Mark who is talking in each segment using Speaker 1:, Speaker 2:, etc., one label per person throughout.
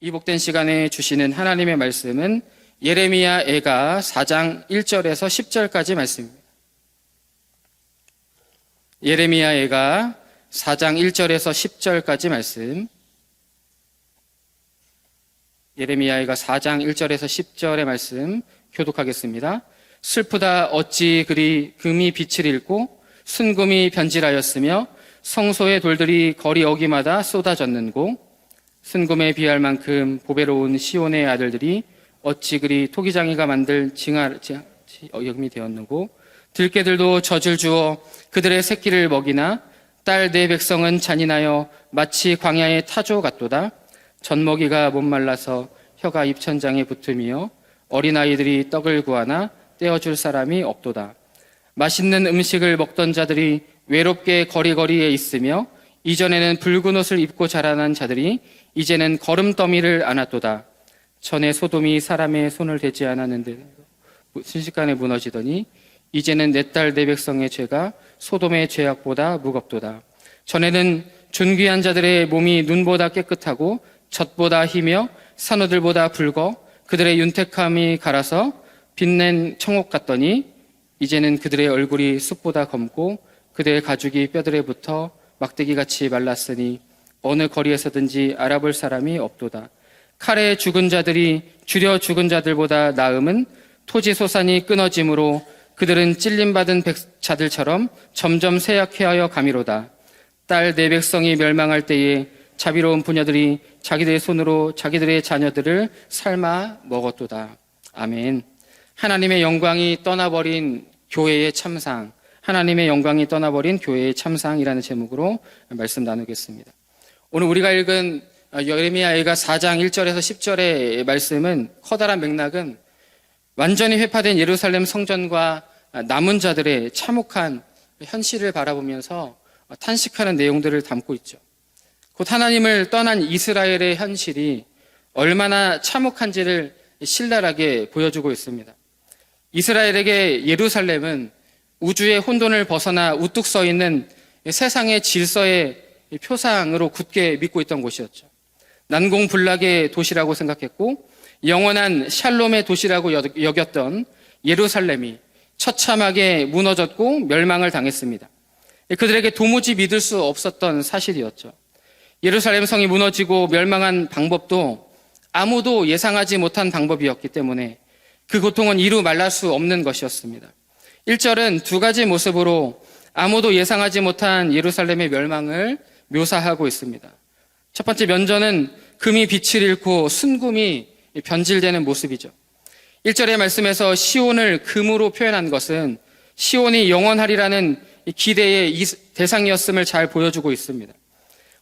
Speaker 1: 이 복된 시간에 주시는 하나님의 말씀은 예레미야 애가 4장 1절에서 10절까지 말씀입니다. 예레미야 애가 4장 1절에서 10절까지 말씀. 예레미야 애가 4장 1절에서 10절의 말씀 교독하겠습니다. 슬프다 어찌 그리 금이 빛을 잃고 순금이 변질하였으며 성소의 돌들이 거리 어기마다 쏟아졌는고 순금에 비할 만큼 보배로운 시온의 아들들이 어찌 그리 토기장이가 만들 여금이 되었는고 들깨들도 젖을 주어 그들의 새끼를 먹이나 딸 내 백성은 잔인하여 마치 광야의 타조 같도다. 젖먹이가 못 말라서 혀가 입천장에 붙으며 어린아이들이 떡을 구하나 떼어줄 사람이 없도다. 맛있는 음식을 먹던 자들이 외롭게 거리거리에 있으며 이전에는 붉은 옷을 입고 자라난 자들이 이제는 거름더미를 안았도다. 전에 소돔이 사람의 손을 대지 않았는데 순식간에 무너지더니 이제는 내 딸 내 백성의 죄가 소돔의 죄악보다 무겁도다. 전에는 존귀한 자들의 몸이 눈보다 깨끗하고 젖보다 희며 산호들보다 붉어 그들의 윤택함이 갈아서 빛낸 청옥 같더니 이제는 그들의 얼굴이 숯보다 검고 그들의 가죽이 뼈들에 붙어 막대기같이 말랐으니 어느 거리에서든지 알아볼 사람이 없도다. 칼에 죽은 자들이 줄여 죽은 자들보다 나음은 토지 소산이 끊어짐으로 그들은 찔림받은 자들처럼 점점 쇠약해하여 가미로다. 딸 내 백성이 멸망할 때에 자비로운 부녀들이 자기들의 손으로 자기들의 자녀들을 삶아 먹었도다. 아멘. 하나님의 영광이 떠나버린 교회의 참상, 하나님의 영광이 떠나버린 교회의 참상이라는 제목으로 말씀 나누겠습니다. 오늘 우리가 읽은 예레미야 애가 4장 1절에서 10절의 말씀은 커다란 맥락은 완전히 회파된 예루살렘 성전과 남은 자들의 참혹한 현실을 바라보면서 탄식하는 내용들을 담고 있죠. 곧 하나님을 떠난 이스라엘의 현실이 얼마나 참혹한지를 신랄하게 보여주고 있습니다. 이스라엘에게 예루살렘은 우주의 혼돈을 벗어나 우뚝 서 있는 세상의 질서의 표상으로 굳게 믿고 있던 곳이었죠. 난공불락의 도시라고 생각했고 영원한 샬롬의 도시라고 여겼던 예루살렘이 처참하게 무너졌고 멸망을 당했습니다. 그들에게 도무지 믿을 수 없었던 사실이었죠. 예루살렘 성이 무너지고 멸망한 방법도 아무도 예상하지 못한 방법이었기 때문에 그 고통은 이루 말할 수 없는 것이었습니다. 1절은 두 가지 모습으로 아무도 예상하지 못한 예루살렘의 멸망을 묘사하고 있습니다. 첫 번째 면전은 금이 빛을 잃고 순금이 변질되는 모습이죠. 1절의 말씀에서 시온을 금으로 표현한 것은 시온이 영원하리라는 기대의 대상이었음을 잘 보여주고 있습니다.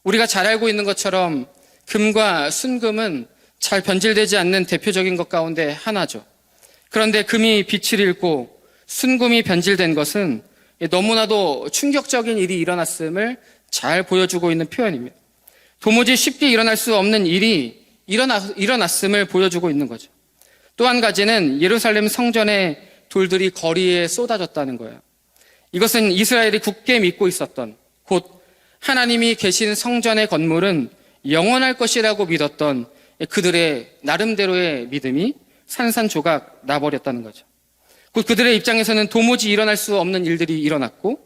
Speaker 1: 우리가 잘 알고 있는 것처럼 금과 순금은 잘 변질되지 않는 대표적인 것 가운데 하나죠. 그런데 금이 빛을 잃고 순금이 변질된 것은 너무나도 충격적인 일이 일어났음을 잘 보여주고 있는 표현입니다. 도무지 쉽게 일어날 수 없는 일이 일어났음을 보여주고 있는 거죠. 또 한 가지는 예루살렘 성전의 돌들이 거리에 쏟아졌다는 거예요. 이것은 이스라엘이 굳게 믿고 있었던, 곧 하나님이 계신 성전의 건물은 영원할 것이라고 믿었던 그들의 나름대로의 믿음이 산산조각 나버렸다는 거죠. 곧 그들의 입장에서는 도무지 일어날 수 없는 일들이 일어났고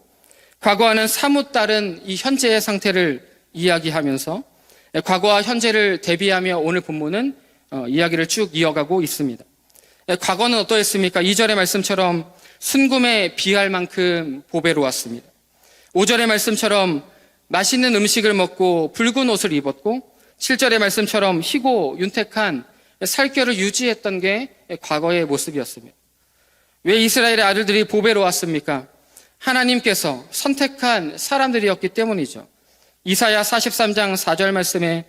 Speaker 1: 과거와는 사뭇 다른 이 현재의 상태를 이야기하면서 과거와 현재를 대비하며 오늘 본문은 이야기를 쭉 이어가고 있습니다. 과거는 어떠했습니까? 2절의 말씀처럼 순금에 비할 만큼 보배로웠습니다. 5절의 말씀처럼 맛있는 음식을 먹고 붉은 옷을 입었고 7절의 말씀처럼 희고 윤택한 살결을 유지했던 게 과거의 모습이었습니다. 왜 이스라엘의 아들들이 보배로웠습니까? 하나님께서 선택한 사람들이었기 때문이죠. 이사야 43장 4절 말씀에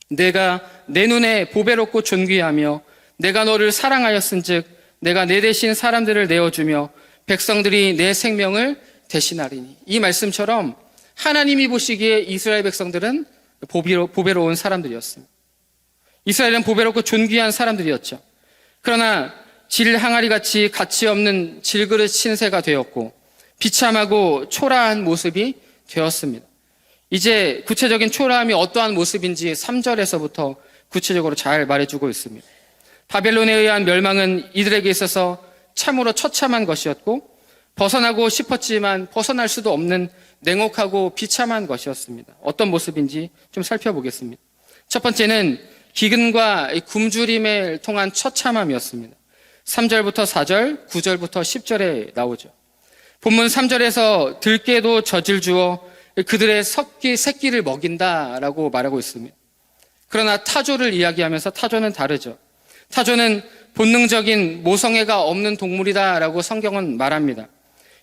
Speaker 1: 내가 내 눈에 보배롭고 존귀하며 내가 너를 사랑하였은즉 내가 내 대신 사람들을 내어주며 백성들이 내 생명을 대신하리니. 이 말씀처럼 하나님이 보시기에 이스라엘 백성들은 보배로운 사람들이었습니다. 이스라엘은 보배롭고 존귀한 사람들이었죠. 그러나 질 항아리같이 가치 없는 질그릇 신세가 되었고 비참하고 초라한 모습이 되었습니다. 이제 구체적인 초라함이 어떠한 모습인지 3절에서부터 구체적으로 잘 말해주고 있습니다. 바벨론에 의한 멸망은 이들에게 있어서 참으로 처참한 것이었고 벗어나고 싶었지만 벗어날 수도 없는 냉혹하고 비참한 것이었습니다. 어떤 모습인지 좀 살펴보겠습니다. 첫 번째는 기근과 굶주림을 통한 처참함이었습니다. 3절부터 4절, 9절부터 10절에 나오죠. 본문 3절에서 들깨도 젖을 주어 그들의 새끼를 먹인다라고 말하고 있습니다. 그러나 타조를 이야기하면서 타조는 다르죠. 타조는 본능적인 모성애가 없는 동물이다라고 성경은 말합니다.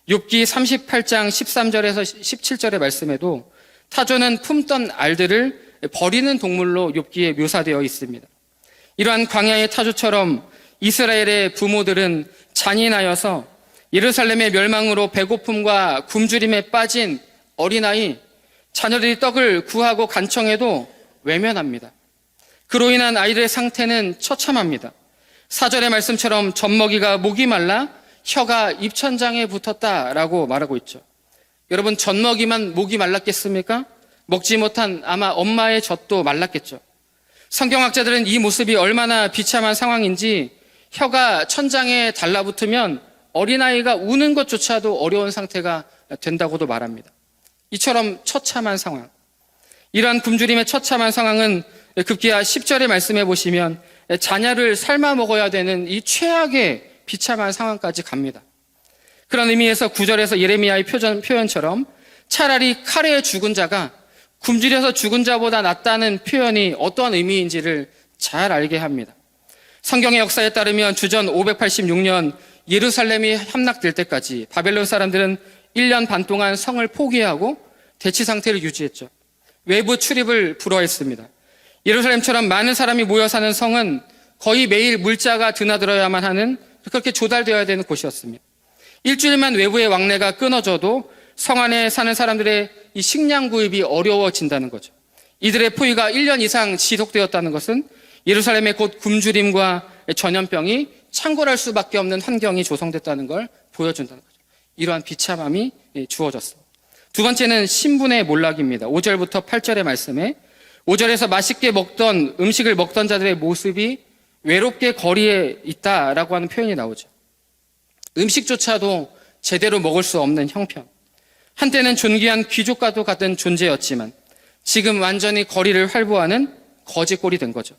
Speaker 1: 욥기 38장 13절에서 17절의 말씀에도 타조는 품던 알들을 버리는 동물로 욥기에 묘사되어 있습니다. 이러한 광야의 타조처럼 이스라엘의 부모들은 잔인하여서 예루살렘의 멸망으로 배고픔과 굶주림에 빠진 어린아이, 자녀들이 떡을 구하고 간청해도 외면합니다. 그로 인한 아이들의 상태는 처참합니다. 4절의 말씀처럼 젖먹이가 목이 말라 혀가 입천장에 붙었다라고 말하고 있죠. 여러분, 젖먹이만 목이 말랐겠습니까? 먹지 못한 아마 엄마의 젖도 말랐겠죠. 성경학자들은 이 모습이 얼마나 비참한 상황인지 혀가 천장에 달라붙으면 어린아이가 우는 것조차도 어려운 상태가 된다고도 말합니다. 이처럼 처참한 상황. 이러한 굶주림의 처참한 상황은 급기야 10절의 말씀해 보시면 자녀를 삶아 먹어야 되는 이 최악의 비참한 상황까지 갑니다. 그런 의미에서 9절에서 예레미야의 표현처럼 차라리 칼에 죽은 자가 굶주려서 죽은 자보다 낫다는 표현이 어떠한 의미인지를 잘 알게 합니다. 성경의 역사에 따르면 주전 586년 예루살렘이 함락될 때까지 바벨론 사람들은 1년 반 동안 성을 포기하고 대치 상태를 유지했죠. 외부 출입을 불허했습니다. 예루살렘처럼 많은 사람이 모여 사는 성은 거의 매일 물자가 드나들어야만 하는, 그렇게 조달되어야 되는 곳이었습니다. 일주일만 외부의 왕래가 끊어져도 성 안에 사는 사람들의 이 식량 구입이 어려워진다는 거죠. 이들의 포위가 1년 이상 지속되었다는 것은 예루살렘의 곧 굶주림과 전염병이 창궐할 수밖에 없는 환경이 조성됐다는 걸 보여준다는 거죠. 이러한 비참함이 주어졌습니다. 두 번째는 신분의 몰락입니다. 5절부터 8절의 말씀에 5절에서 맛있게 먹던 음식을 먹던 자들의 모습이 외롭게 거리에 있다라고 하는 표현이 나오죠. 음식조차도 제대로 먹을 수 없는 형편. 한때는 존귀한 귀족과도 같은 존재였지만 지금 완전히 거리를 활보하는 거지꼴이 된 거죠.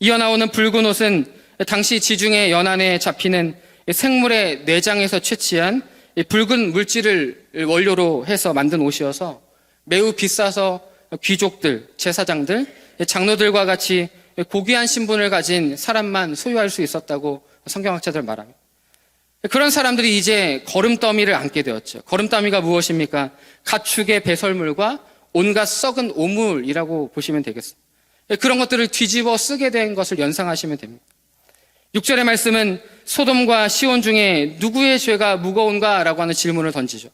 Speaker 1: 이어 나오는 붉은 옷은 당시 지중해 연안에 잡히는 생물의 내장에서 채취한 붉은 물질을 원료로 해서 만든 옷이어서 매우 비싸서 귀족들, 제사장들, 장로들과 같이 고귀한 신분을 가진 사람만 소유할 수 있었다고 성경학자들 말합니다. 그런 사람들이 이제 거름더미를 안게 되었죠. 거름더미가 무엇입니까? 가축의 배설물과 온갖 썩은 오물이라고 보시면 되겠습니다. 그런 것들을 뒤집어 쓰게 된 것을 연상하시면 됩니다. 6절의 말씀은 소돔과 시온 중에 누구의 죄가 무거운가라고 하는 질문을 던지죠.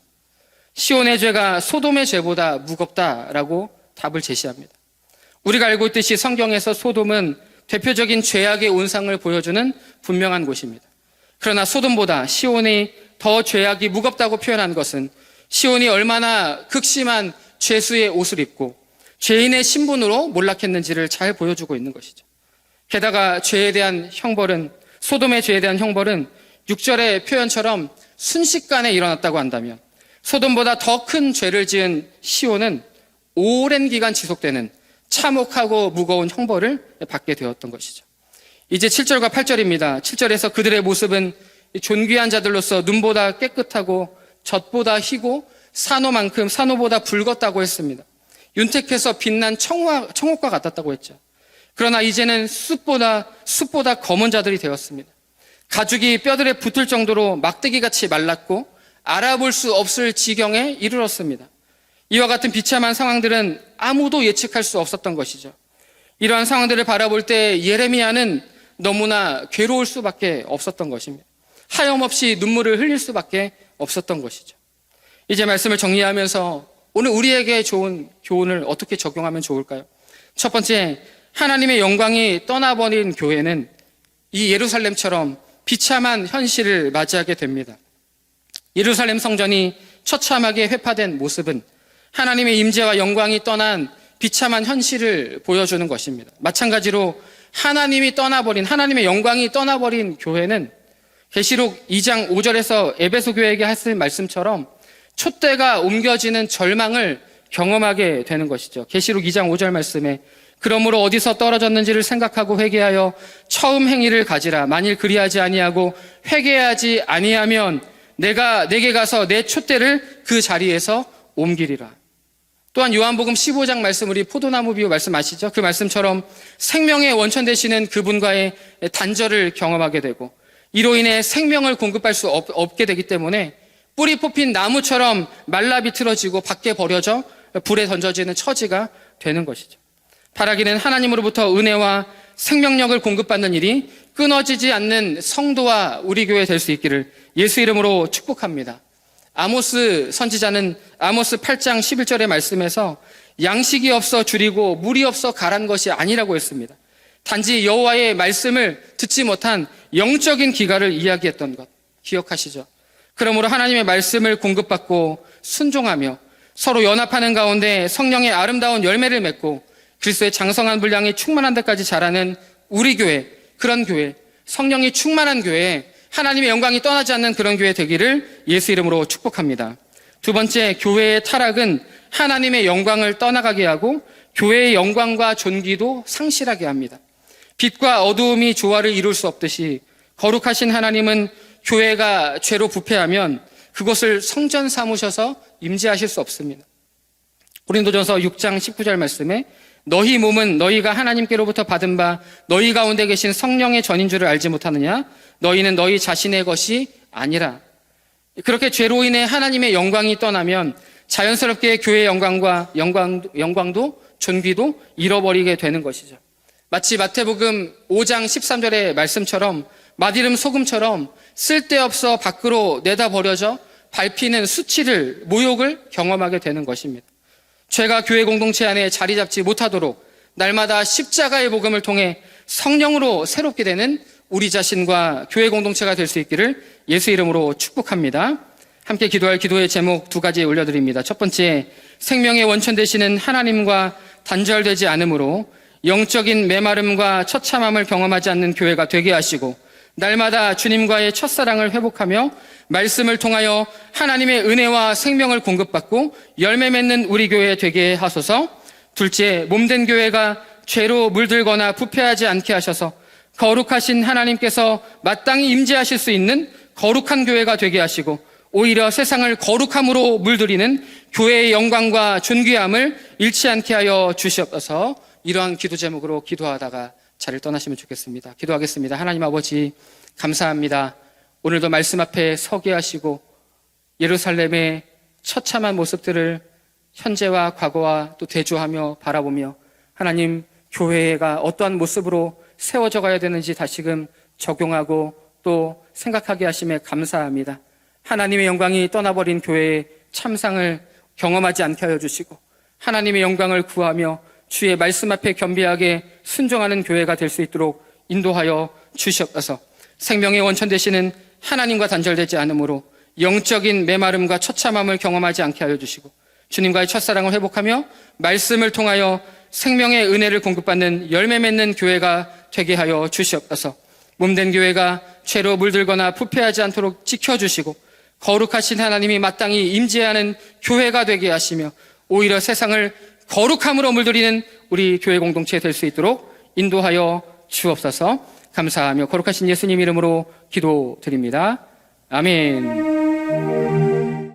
Speaker 1: 시온의 죄가 소돔의 죄보다 무겁다라고 답을 제시합니다. 우리가 알고 있듯이 성경에서 소돔은 대표적인 죄악의 온상을 보여주는 분명한 곳입니다. 그러나 소돔보다 시온이 더 죄악이 무겁다고 표현한 것은 시온이 얼마나 극심한 죄수의 옷을 입고 죄인의 신분으로 몰락했는지를 잘 보여주고 있는 것이죠. 게다가 죄에 대한 형벌은, 소돔의 죄에 대한 형벌은 6절의 표현처럼 순식간에 일어났다고 한다면 소돔보다 더 큰 죄를 지은 시온은 오랜 기간 지속되는 참혹하고 무거운 형벌을 받게 되었던 것이죠. 이제 7절과 8절입니다. 7절에서 그들의 모습은 존귀한 자들로서 눈보다 깨끗하고 젖보다 희고 산호보다 붉었다고 했습니다. 윤택해서 빛난 청옥과 같았다고 했죠. 그러나 이제는 숲보다 검은 자들이 되었습니다. 가죽이 뼈들에 붙을 정도로 막대기같이 말랐고 알아볼 수 없을 지경에 이르렀습니다. 이와 같은 비참한 상황들은 아무도 예측할 수 없었던 것이죠. 이러한 상황들을 바라볼 때 예레미야는 너무나 괴로울 수밖에 없었던 것입니다. 하염없이 눈물을 흘릴 수밖에 없었던 것이죠. 이제 말씀을 정리하면서 오늘 우리에게 좋은 교훈을 어떻게 적용하면 좋을까요? 첫 번째, 하나님의 영광이 떠나버린 교회는 이 예루살렘처럼 비참한 현실을 맞이하게 됩니다. 예루살렘 성전이 처참하게 회파된 모습은 하나님의 임재와 영광이 떠난 비참한 현실을 보여주는 것입니다. 마찬가지로 하나님의 영광이 떠나버린 교회는 계시록 2장 5절에서 에베소 교회에게 했을 말씀처럼 촛대가 옮겨지는 절망을 경험하게 되는 것이죠. 계시록 2장 5절 말씀에 그러므로 어디서 떨어졌는지를 생각하고 회개하여 처음 행위를 가지라. 만일 그리하지 아니하고 회개하지 아니하면 내가 내게 가서 내 촛대를 그 자리에서 옮기리라. 또한 요한복음 15장 말씀, 우리 포도나무 비유 말씀 아시죠? 그 말씀처럼 생명의 원천 되시는 그분과의 단절을 경험하게 되고 이로 인해 생명을 공급할 수 없게 되기 때문에 뿌리 뽑힌 나무처럼 말라 비틀어지고 밖에 버려져 불에 던져지는 처지가 되는 것이죠. 바라기는 하나님으로부터 은혜와 생명력을 공급받는 일이 끊어지지 않는 성도와 우리 교회 될 수 있기를 예수 이름으로 축복합니다. 아모스 선지자는 아모스 8장 11절의 말씀에서 양식이 없어 줄이고 물이 없어 가란 것이 아니라고 했습니다. 단지 여호와의 말씀을 듣지 못한 영적인 기갈을 이야기했던 것 기억하시죠? 그러므로 하나님의 말씀을 공급받고 순종하며 서로 연합하는 가운데 성령의 아름다운 열매를 맺고 그리스도의 장성한 분량이 충만한 데까지 자라는 우리 교회, 그런 교회, 성령이 충만한 교회, 하나님의 영광이 떠나지 않는 그런 교회 되기를 예수 이름으로 축복합니다. 두 번째, 교회의 타락은 하나님의 영광을 떠나가게 하고 교회의 영광과 존귀도 상실하게 합니다. 빛과 어두움이 조화를 이룰 수 없듯이 거룩하신 하나님은 교회가 죄로 부패하면 그것을 성전 삼으셔서 임재하실 수 없습니다. 고린도전서 6장 19절 말씀에 너희 몸은 너희가 하나님께로부터 받은 바 너희 가운데 계신 성령의 전인 줄을 알지 못하느냐? 너희는 너희 자신의 것이 아니라. 그렇게 죄로 인해 하나님의 영광이 떠나면 자연스럽게 교회의 영광도 존귀도 잃어버리게 되는 것이죠. 마치 마태복음 5장 13절의 말씀처럼 맛이름 소금처럼 쓸데없어 밖으로 내다 버려져 밟히는 수치를, 모욕을 경험하게 되는 것입니다. 죄가 교회 공동체 안에 자리 잡지 못하도록 날마다 십자가의 복음을 통해 성령으로 새롭게 되는 우리 자신과 교회 공동체가 될 수 있기를 예수 이름으로 축복합니다. 함께 기도할 기도의 제목 두 가지 올려드립니다. 첫 번째, 생명의 원천 되시는 하나님과 단절되지 않으므로 영적인 메마름과 처참함을 경험하지 않는 교회가 되게 하시고 날마다 주님과의 첫사랑을 회복하며 말씀을 통하여 하나님의 은혜와 생명을 공급받고 열매 맺는 우리 교회 되게 하소서. 둘째, 몸된 교회가 죄로 물들거나 부패하지 않게 하셔서 거룩하신 하나님께서 마땅히 임재하실 수 있는 거룩한 교회가 되게 하시고 오히려 세상을 거룩함으로 물들이는 교회의 영광과 존귀함을 잃지 않게 하여 주시옵소서. 이러한 기도 제목으로 기도하다가 자리를 떠나시면 좋겠습니다. 기도하겠습니다. 하나님 아버지, 감사합니다. 오늘도 말씀 앞에 서게 하시고 예루살렘의 처참한 모습들을 현재와 과거와 또 대조하며 바라보며 하나님, 교회가 어떠한 모습으로 세워져 가야 되는지 다시금 적용하고 또 생각하게 하심에 감사합니다. 하나님의 영광이 떠나버린 교회의 참상을 경험하지 않게 하여 주시고 하나님의 영광을 구하며 주의 말씀 앞에 겸비하게 순종하는 교회가 될 수 있도록 인도하여 주시옵소서. 생명의 원천 되시는 하나님과 단절되지 않으므로 영적인 메마름과 처참함을 경험하지 않게 하여 주시고 주님과의 첫사랑을 회복하며 말씀을 통하여 생명의 은혜를 공급받는 열매 맺는 교회가 되게 하여 주시옵소서. 몸된 교회가 죄로 물들거나 부패하지 않도록 지켜주시고 거룩하신 하나님이 마땅히 임재하는 교회가 되게 하시며 오히려 세상을 거룩함으로 물들이는 우리 교회 공동체 될 수 있도록 인도하여 주옵소서. 감사하며 거룩하신 예수님 이름으로 기도드립니다. 아멘.